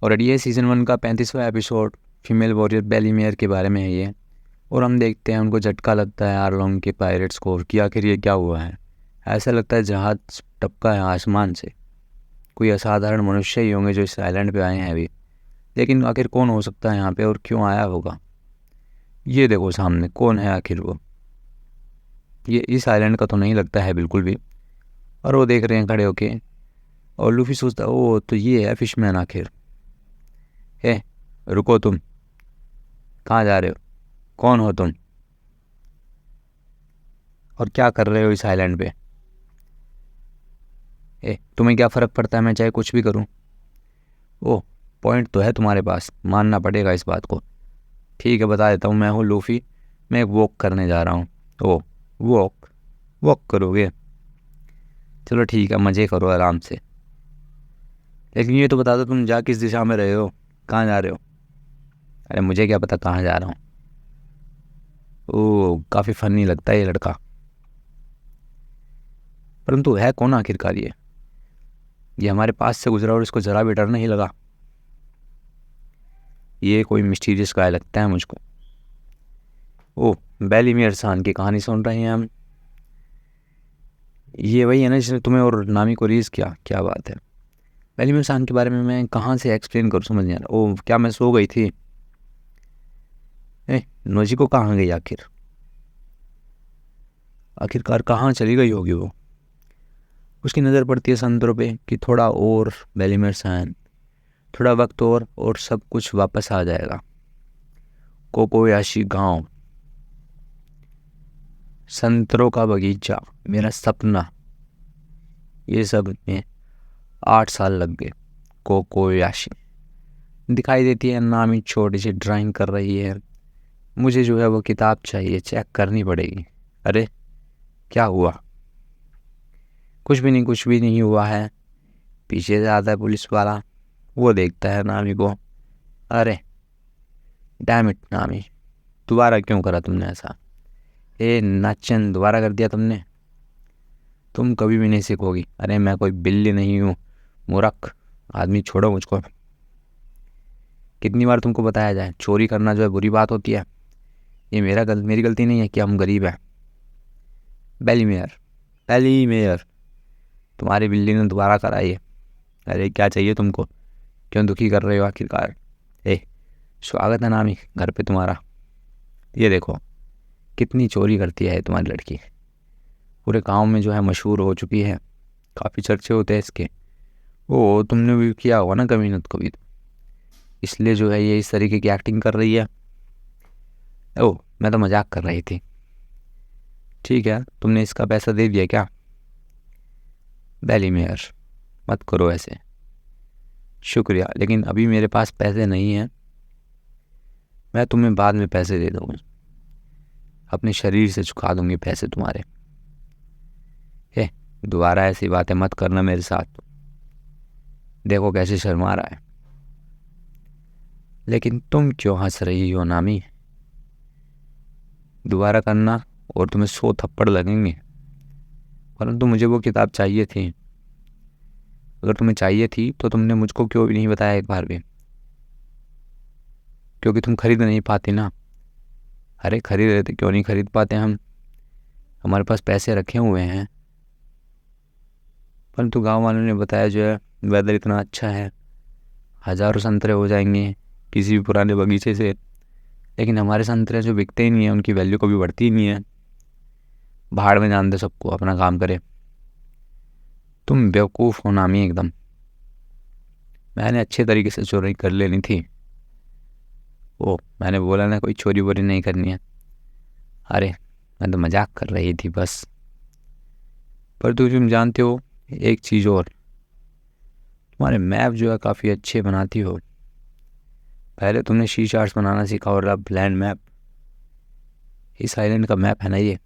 और ये सीज़न 1 का 35वां एपिसोड फीमेल वॉरियर बेलीमेयर के बारे में है ये। और हम देखते हैं उनको झटका लगता है आर्लोंग के पायरेट्स को कि आखिर ये क्या हुआ है। ऐसा लगता है जहाज़ टपका है आसमान से। कोई असाधारण मनुष्य ही होंगे जो इस आइलैंड पे आए हैं अभी। लेकिन आखिर कौन हो सकता है यहाँ पे और क्यों आया होगा। ये देखो सामने कौन है आखिर वो। ये इस आइलैंड का तो नहीं लगता है बिल्कुल भी। और वो देख रहे हैं खड़े होके। और लूफी सोचता है ओ तो ये है फिशमैन आखिर। ए रुको तुम, कहाँ जा रहे हो, कौन हो तुम और क्या कर रहे हो इस आइलैंड पे। तुम्हें क्या फ़र्क पड़ता है मैं चाहे कुछ भी करूं। ओह पॉइंट तो है तुम्हारे पास, मानना पड़ेगा इस बात को। ठीक है बता देता हूँ, मैं हूँ लूफी। मैं एक वॉक करने जा रहा हूँ। ओह वॉक, वॉक करोगे, चलो ठीक है मज़े करो आराम से। लेकिन ये तो बता दो तुम जा किस दिशा में रहे हो, कहाँ जा रहे हो। अरे मुझे क्या पता कहाँ जा रहा हूँ। ओह काफ़ी फनी लगता है ये लड़का। परंतु है कौन आखिरकार ये हमारे पास से गुजरा और इसको ज़रा भी डर नहीं लगा। ये कोई मिस्टीरियस गाय लगता है मुझको। ओह बेलीमियर सान की कहानी सुन रहे हैं हम। ये वही है ना जिसने तुम्हें और नामी को रीज किया, क्या बात है। बेलीमियर सान के बारे में मैं कहाँ से एक्सप्लेन करूँ, समझ नहीं आ रहा। ओह क्या मैं सो गई थी। नोजी को कहाँ गई आखिरकार कहाँ चली गई होगी वो। उसकी नज़र पड़ती है संतरों पे कि थोड़ा और बेलीमियर सान, थोड़ा वक्त और सब कुछ वापस आ जाएगा। कोकोयाशी गांव, संतरों का बगीचा, मेरा सपना, ये सब में 8 साल लग गए। कोकोयाशी दिखाई देती है नामी छोटी सी ड्राइंग कर रही है। मुझे जो है वो किताब चाहिए, चेक करनी पड़ेगी। अरे क्या हुआ, कुछ भी नहीं, कुछ भी नहीं हुआ है। पीछे से आता है पुलिस वाला, वो देखता है नामी को। अरे डैम इट नामी, दोबारा क्यों करा तुमने ऐसा। नाचन दोबारा कर दिया तुमने, तुम कभी भी नहीं सीखोगी। अरे मैं कोई बिल्ली नहीं हूँ मूर्ख आदमी, छोड़ो मुझको। कितनी बार तुमको बताया जाए चोरी करना जो है बुरी बात होती है। ये मेरी गलती नहीं है कि हम गरीब हैं। बेलीमेयर, बेलीमेयर, तुम्हारी बिल्ली ने दोबारा कराई है। अरे क्या चाहिए तुमको, क्यों दुखी कर रहे हो आखिरकार। स्वागत है नामी घर पे तुम्हारा। ये देखो कितनी चोरी करती है तुम्हारी लड़की, पूरे गांव में जो है मशहूर हो चुकी है, काफ़ी चर्चे होते हैं इसके। वो तुमने भी किया होगा ना कभी न कभी तो, इसलिए जो है ये इस तरीके की एक्टिंग कर रही है। ओह मैं तो मजाक कर रही थी। ठीक है तुमने इसका पैसा दे दिया क्या। बेलीमेयर मत करो ऐसे, शुक्रिया लेकिन अभी मेरे पास पैसे नहीं हैं। मैं तुम्हें बाद में पैसे दे दूँगी, अपने शरीर से चुका दूंगी पैसे तुम्हारे। दोबारा ऐसी बातें मत करना मेरे साथ। देखो कैसे शर्मा रहा है। लेकिन तुम क्यों हंस रही हो नामी, दोबारा करना और तुम्हें 100 थप्पड़ लगेंगे। परंतु मुझे वो किताब चाहिए थी। अगर तुम्हें चाहिए थी तो तुमने मुझको क्यों भी नहीं बताया एक बार भी। क्योंकि तुम खरीद नहीं पाती ना। अरे खरीद लेते, क्यों नहीं खरीद पाते हम, हमारे पास पैसे रखे हुए हैं। परंतु गांव वालों ने बताया जो है वेदर इतना अच्छा है, हज़ारों संतरे हो जाएंगे किसी भी पुराने बगीचे से। लेकिन हमारे संतरे जो बिकते ही नहीं है, उनकी वैल्यू कभी बढ़ती ही नहीं है। भाड़ में जान दे सबको, अपना काम करे। तुम बेवकूफ़ हो नामी एकदम। मैंने अच्छे तरीके से चोरी कर लेनी थी। ओ मैंने बोला ना कोई चोरी वोरी नहीं करनी है। अरे मैं तो मजाक कर रही थी बस। पर तुम जानते हो एक चीज़ और, तुम्हारे मैप जो है काफ़ी अच्छे बनाती हो। पहले तुमने शी चार्ट्स बनाना सीखा और अब लैंड मैप। इस आइलैंड का मैप है ना ये,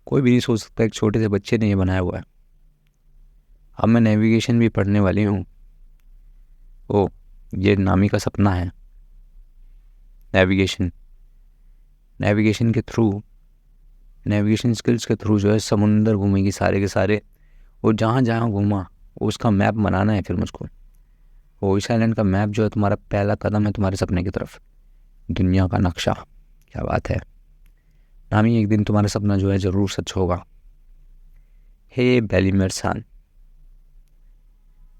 कोई भी नहीं सोच सकता एक छोटे से बच्चे ने ये बनाया हुआ है। अब मैं नेविगेशन भी पढ़ने वाली हूँ। ओ ये नामी का सपना है। नेविगेशन, नेविगेशन के थ्रू, नेविगेशन स्किल्स के थ्रू जो है समुंदर घूमेगी सारे के सारे। और जहाँ जहाँ घूमा उसका मैप बनाना है फिर मुझको। ओइस आइलैंड का मैप जो है तुम्हारा पहला कदम है तुम्हारे सपने की तरफ, दुनिया का नक्शा। क्या बात है नामी, एक दिन तुम्हारा सपना जो है ज़रूर सच होगा। हे बेलीमेर सान,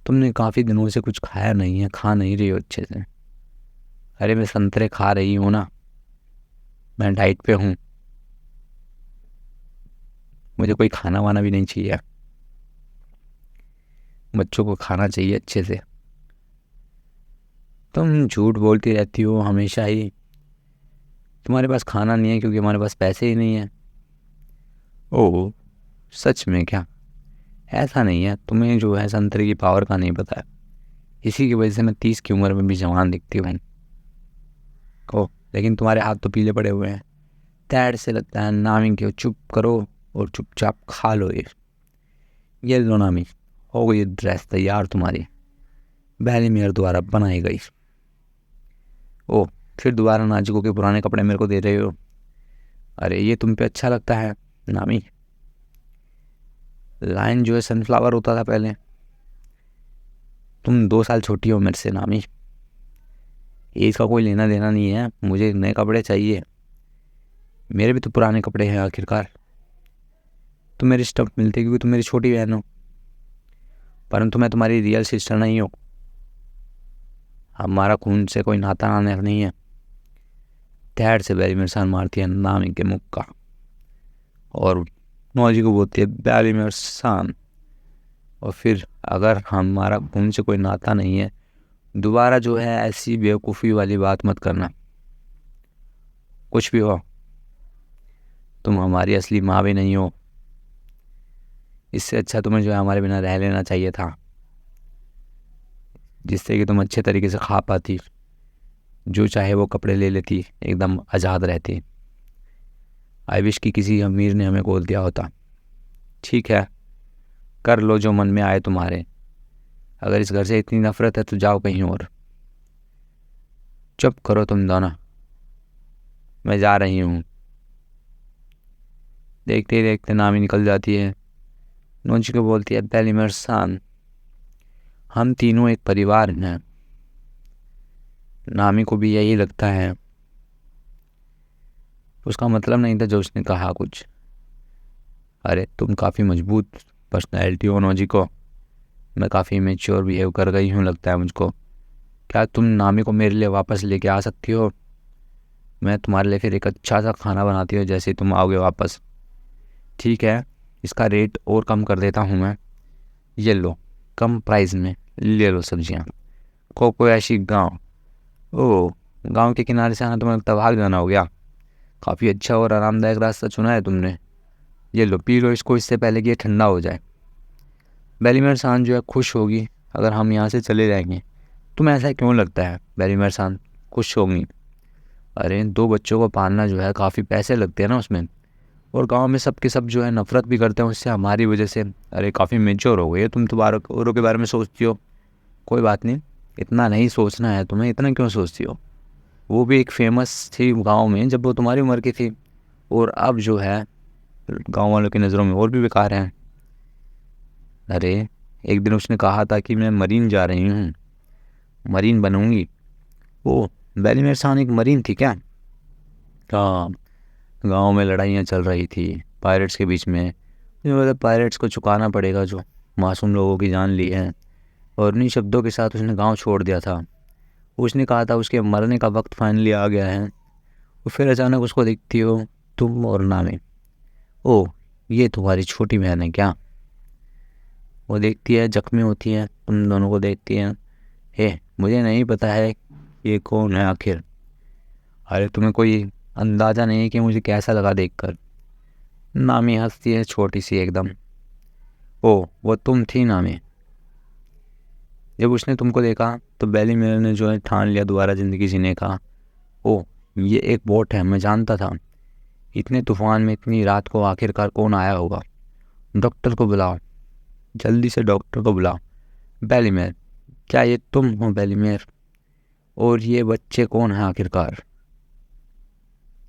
तुमने काफ़ी दिनों से कुछ खाया नहीं है, खा नहीं रही हो अच्छे से। अरे मैं संतरे खा रही हूँ ना, मैं डाइट पे हूँ, मुझे कोई खाना वाना भी नहीं चाहिए, बच्चों को खाना चाहिए अच्छे से। तुम झूठ बोलती रहती हो हमेशा ही, तुम्हारे पास खाना नहीं है क्योंकि हमारे पास पैसे ही नहीं है। ओह सच में क्या? ऐसा नहीं है, तुम्हें जो है संतरे की पावर का नहीं पता है, इसी की वजह से मैं 30 की उम्र में भी जवान दिखती हूँ। ओह लेकिन तुम्हारे हाथ तो पीले पड़े हुए हैं, तैर से लगता है नामी के। चुप करो और चुपचाप खा लो ये लो नामी, हो गई ड्रेस तैयार तुम्हारी, बेलीमेर द्वारा बनाई गई। ओह फिर दोबारा नाजुकों के पुराने कपड़े मेरे को दे रहे हो? अरे ये तुम पे अच्छा लगता है नामी। लाइन जो है सनफ्लावर होता था पहले, तुम 2 साल छोटी हो मेरे से नामी, एज का कोई लेना देना नहीं है, मुझे नए कपड़े चाहिए, मेरे भी तो पुराने कपड़े हैं आखिरकार। तुम मेरी स्टफ मिलती क्योंकि तुम मेरी छोटी बहन हो, परंतु मैं तुम्हारी रियल सिस्टर नहीं हूँ, हमारा खून से कोई नाता नाना नहीं है। धैर्य से बेलीमेर सान मारती है नामी के मुख का और नौजी को बोलती है बेलीमेर सान, और फिर अगर हमारा खून से कोई नाता नहीं है, दोबारा जो है ऐसी बेवकूफ़ी वाली बात मत करना। कुछ भी हो, तुम हमारी असली माँ भी नहीं हो, इससे अच्छा तुम्हें जो है हमारे बिना रह लेना चाहिए था, जिससे कि तुम अच्छे तरीके से खा पाती, जो चाहे वो कपड़े ले लेती, एकदम आज़ाद रहती। आई विश कि किसी अमीर ने हमें गोद दिया होता। ठीक है, कर लो जो मन में आए तुम्हारे, अगर इस घर से इतनी नफरत है तो जाओ कहीं और। चुप करो तुम दोनों, मैं जा रही हूँ। देखते ही देखते नामी निकल जाती है। नोची को बोलती है बेलीमेर सान, हम तीनों एक परिवार हैं। नामी को भी यही लगता है, उसका मतलब नहीं था जो उसने कहा कुछ। अरे तुम काफ़ी मजबूत पर्सनैलिटी हो नोजी को, मैं काफ़ी मेच्योर बिहेव कर गई हूँ लगता है मुझको। क्या तुम नामी को मेरे लिए वापस लेके आ सकती हो? मैं तुम्हारे लिए फिर एक अच्छा सा खाना बनाती हूँ जैसे तुम आओगे वापस। ठीक है, इसका रेट और कम कर देता हूँ मैं, ये लो कम प्राइस में ले लो सब्जियाँ। कोकोयाशी गाँव, ओह गाँव के किनारे से आना तुम्हें लगता भाग जाना हो गया, काफ़ी अच्छा और आरामदायक रास्ता चुना है तुमने, ये लो पी लो इसको इससे पहले कि ये ठंडा हो जाए। बेलीमेर सान जो है खुश होगी अगर हम यहाँ से चले जाएंगे। तुम्हें ऐसा क्यों लगता है बेलीमेर सान खुश होगी? अरे 2 बच्चों को पालना जो है काफ़ी पैसे लगते हैं ना उसमें, और गांव में सब के सब जो है नफरत भी करते हैं उससे हमारी वजह से। अरे काफ़ी मेच्योर हो गई है तुम तो, औरों के बारे में सोचती हो। कोई बात नहीं, इतना नहीं सोचना है तुम्हें, इतना क्यों सोचती हो? वो भी एक फेमस थी गांव में जब वो तुम्हारी उम्र की थी, और अब जो है गांव वालों की नज़रों में और भी बेकार हैं। अरे एक दिन उसने कहा था कि मैं मरीन जा रही हूँ, मरीन बनूंगी। वो बेलीमेर सान एक मरीन थी क्या? हाँ, गांव में लड़ाइयाँ चल रही थी पायरेट्स के बीच में, मतलब पायरेट्स को चुकाना पड़ेगा जो मासूम लोगों की जान ली है, और उन्हीं शब्दों के साथ उसने गांव छोड़ दिया था। उसने कहा था उसके मरने का वक्त फाइनली आ गया है। और फिर अचानक उसको देखती हो तुम और नामी। ओह ये तुम्हारी छोटी बहन है क्या? वो देखती है, जख्मी होती है, तुम दोनों को देखती है। हे मुझे नहीं पता है ये कौन है आखिर। अरे तुम्हें कोई अंदाज़ा नहीं है कि मुझे कैसा लगा देखकर? नामी हंसती है छोटी सी एकदम। ओह वो तुम थी नामी? जब उसने तुमको देखा तो बेलीमेर ने जो है ठान लिया दोबारा ज़िंदगी जीने का। ओह ये एक बोट है, मैं जानता था। इतने तूफान में इतनी रात को आखिरकार कौन आया होगा? डॉक्टर को बुलाओ, जल्दी से डॉक्टर को बुलाओ। बेलीमेर, क्या ये तुम हो बेलीमेर? और ये बच्चे कौन हैं आखिरकार?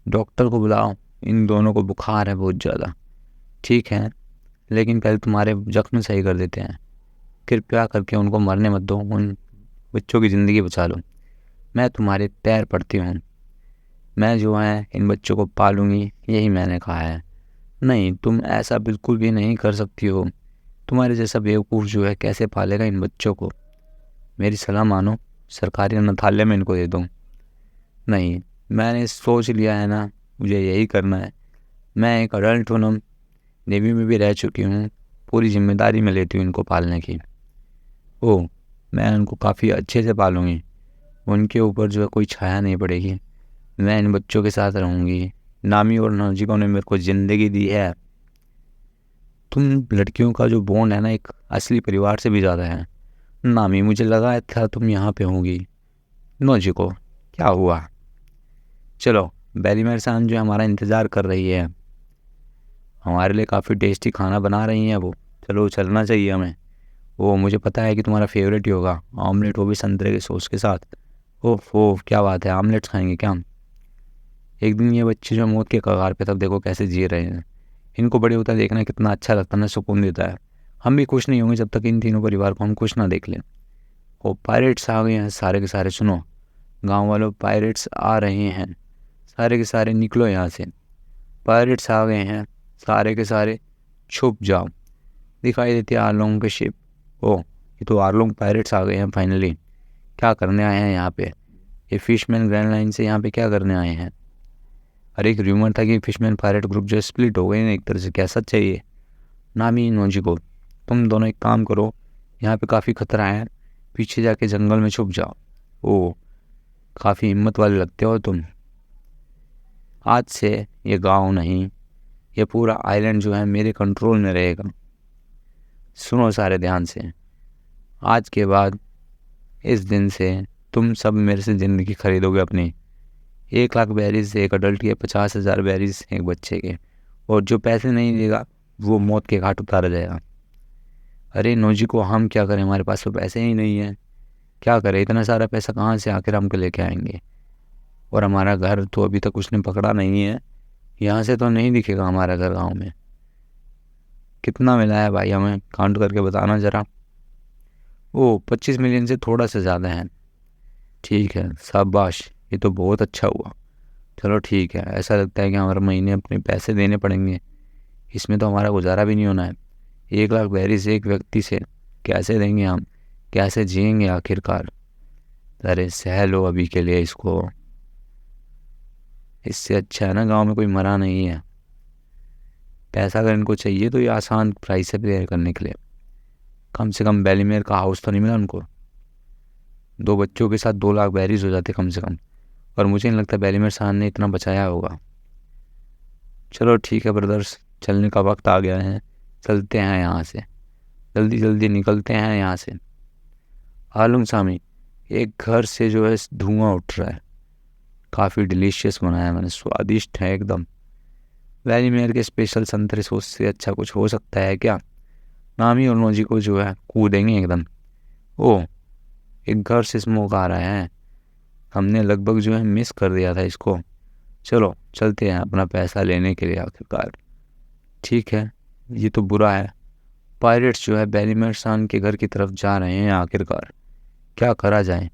डॉक्टर को बुलाओ, इन दोनों को बुखार है बहुत ज़्यादा। ठीक है, लेकिन पहले तुम्हारे जख्म सही कर देते हैं, कृपया करके उनको मरने मत दो, बच्चों की ज़िंदगी बचा लो। मैं तुम्हारे पैर पड़ती हूँ। मैं जो है इन बच्चों को पालूंगी, यही मैंने कहा है। नहीं, तुम ऐसा बिल्कुल भी नहीं कर सकती हो। तुम्हारे जैसा बेवकूफ़ जो है कैसे पालेगा इन बच्चों को। मेरी सलाह मानो, सरकारी अनाथालय में इनको दे दो। नहीं, मैंने सोच लिया है ना, मुझे यही करना है। मैं एक अडल्ट हूँ ना, नेवी में भी रह चुकी हूँ, पूरी जिम्मेदारी में लेती हूँ इनको पालने की। ओह, मैं उनको काफ़ी अच्छे से पालूंगी। उनके ऊपर जो है कोई छाया नहीं पड़ेगी। मैं इन बच्चों के साथ रहूँगी। नामी और नौजिको ने मेरे को ज़िंदगी दी है। तुम लड़कियों का जो बॉन्ड है ना, एक असली परिवार से भी ज़्यादा है। नामी, मुझे लगा था तुम यहाँ पे होंगी। नौजिको, क्या हुआ? चलो, बेलीमेर सान जो हमारा इंतज़ार कर रही है, हमारे लिए काफ़ी टेस्टी खाना बना रही हैं वो। चलो, चलना चाहिए हमें। वो मुझे पता है कि तुम्हारा फेवरेट ही होगा, ऑमलेट, वो भी संतरे के सॉस के साथ। ओह, क्या बात है, ऑमलेट्स खाएंगे क्या हम? एक दिन ये बच्चे जो मौत के कगार पे, तब देखो कैसे जी रहे हैं। इनको बड़े होता देखना कितना अच्छा लगता है ना, सुकून देता है। हम भी खुश नहीं होंगे जब तक इन तीनों परिवार को हम खुश ना देख लें। वो पायरेट्स आ गए हैं सारे के सारे, सुनो गांव वालों, पायरेट्स आ रहे हैं। सारे के सारे निकलो यहाँ से। पायरेट्स आ गए हैं, सारे के सारे छुप जाओ। दिखाई देती है आरलोंग की शिप। ओह, ये तो आरलोंग पायरेट्स आ गए हैं फाइनली। क्या करने आए हैं यहाँ पे? ये फिशमैन ग्रैंड लाइन से यहाँ पे क्या करने आए हैं? अरे, एक र्यूमर था कि फिशमैन पायरेट ग्रुप जो स्प्लिट हो गए हैं एक तरह से, क्या सच है ये? नामी नोजिको, तुम दोनों एक काम करो, यहाँ पे काफ़ी खतरा है, पीछे जाके जंगल में छुप जाओ। ओह, काफ़ी हिम्मत वाले लगते हो तुम। आज से ये गांव नहीं, ये पूरा आइलैंड जो है मेरे कंट्रोल में रहेगा। सुनो सारे ध्यान से, आज के बाद इस दिन से तुम सब मेरे से ज़िंदगी खरीदोगे अपनी। 1 लाख बैरीज एक अडल्ट के, 50,000 बैरीज एक बच्चे के। और जो पैसे नहीं देगा वो मौत के घाट उतारा जाएगा। अरे नोजी को, हम क्या करें, हमारे पास तो पैसे ही नहीं है। क्या करें, इतना सारा पैसा कहाँ से आखिर हमको लेके आएंगे? और हमारा घर तो अभी तक उसने पकड़ा नहीं है। यहाँ से तो नहीं दिखेगा हमारा घर गाँव में। कितना मिला है भाई, हमें काउंट करके बताना ज़रा। ओ, 25 मिलियन से थोड़ा सा ज़्यादा है। ठीक है, शाबाश, ये तो बहुत अच्छा हुआ। चलो ठीक है, ऐसा लगता है कि हमारे महीने अपने पैसे देने पड़ेंगे। इसमें तो हमारा गुजारा भी नहीं होना है। 1 लाख बैरीज एक व्यक्ति से कैसे देंगे हम? कैसे जिएंगे आखिरकार? अरे सह लो अभी के लिए इसको। इससे अच्छा है ना गांव में कोई मरा नहीं है। पैसा अगर इनको चाहिए तो ये आसान प्राइस है पे करने के लिए। कम से कम बेलीमेर का हाउस तो नहीं मिला उनको। 2 बच्चों के साथ 2 लाख बैरीज हो जाते कम से कम। और मुझे नहीं लगता बेलीमेर सान ने इतना बचाया होगा। चलो ठीक है ब्रदर्स, चलने का वक्त आ गया है। चलते हैं यहाँ से, जल्दी जल्दी निकलते हैं यहाँ से। आलम सामी, एक घर से जो है धुआं उठ रहा है। काफ़ी डिलीशियस बनाया मैंने, स्वादिष्ट है एकदम। वेलीमेयर के स्पेशल संतरे सॉस से अच्छा कुछ हो सकता है क्या? नामी और नोजी को जो है कूदेंगे एकदम। ओह, एक घर से स्मोक आ रहा है। हमने लगभग जो है मिस कर दिया था इसको। चलो चलते हैं अपना पैसा लेने के लिए आखिरकार। ठीक है, ये तो बुरा है। पायरेट्स जो है बेलीमेर सान के घर की तरफ जा रहे हैं आखिरकार। क्या करा जाए?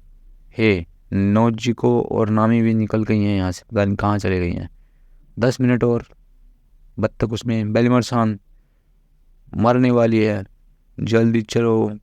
हे, नोजिको और नामी भी निकल गई हैं यहाँ से, पता नहीं कहाँ चले गई हैं। 10 मिनट और, बद तक उसमें बेलीमेर सान मरने वाली है। जल्दी चलो,